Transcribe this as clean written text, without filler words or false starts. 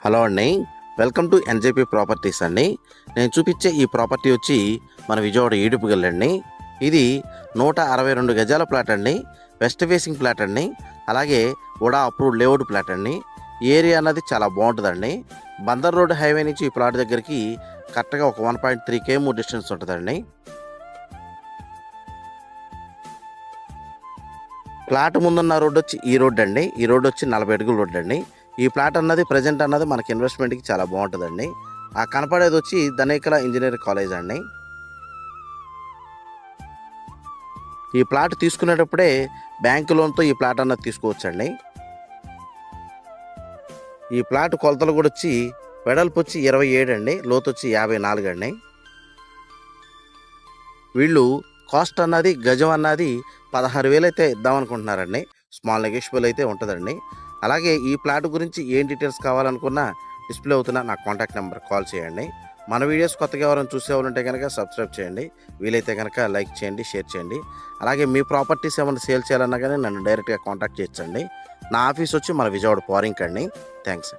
Hello అండి, welcome to NJP properties అండి. నేను చూపించే ఈ ప్రాపర్టీ వచ్చి మన విజయవాడ ఈడుపుగల్ అండి. ఇది 162 గజాల ప్లాట్ అండి. వెస్ట్ ఫేసింగ్ ప్లాట్ అండి. అలాగే ఉడా అప్రూవ్డ్ లేఅవుట్ ప్లాట్ అండి. ఈ ఏరియా అన్నది చాలా బాగుంటుందండి. బందర్ రోడ్ హైవే నుంచి ఈ ప్లాట్ దగ్గరికి కరెక్ట్గా ఒక 1.3 km డిస్టెన్స్ ఉంటుందండి. ప్లాట్ ముందున్న రోడ్డు వచ్చి ఈ రోడ్ అండి. ఈ రోడ్డు వచ్చి 40 అడుగుల రోడ్డు అండి. ఈ ప్లాట్ అన్నది ప్రజెంట్ అన్నది మనకి ఇన్వెస్ట్మెంట్కి చాలా బాగుంటుందండి. ఆ కనపడేది వచ్చి ధనేకల ఇంజనీరింగ్ కాలేజ్ అండి. ఈ ప్లాట్ తీసుకునేటప్పుడే బ్యాంకు లోన్తో ఈ ప్లాట్ అన్నది తీసుకోవచ్చండి. ఈ ప్లాట్ కొలతలు కూడా వచ్చి వెడల్పు వచ్చి 27 అండి, లోతు వచ్చి 54 అండి. వీళ్ళు కాస్ట్ అన్నది గజం అన్నది 16,000 అయితే ఇద్దామనుకుంటున్నారండి. స్మాల్ నెగోషియబుల్ అయితే ఉంటుందండి. అలాగే ఈ ప్లాట్ గురించి ఏం డీటెయిల్స్ కావాలనుకున్నా డిస్ప్లే అవుతున్న నా కాంటాక్ట్ నెంబర్ కాల్ చేయండి. మన వీడియోస్ కొత్తగా ఎవరైనా చూసేవాళ్ళంటే కనుక సబ్స్క్రైబ్ చేయండి. వీలైతే కనుక లైక్ చేయండి, షేర్ చేయండి. అలాగే మీ ప్రాపర్టీస్ ఏమైనా సేల్ చేయాలన్నా కానీ నన్ను డైరెక్ట్గా కాంటాక్ట్ చేయొచ్చండి. నా ఆఫీస్ వచ్చి మన విజయవాడ పారింగ్ అండి. థ్యాంక్స్.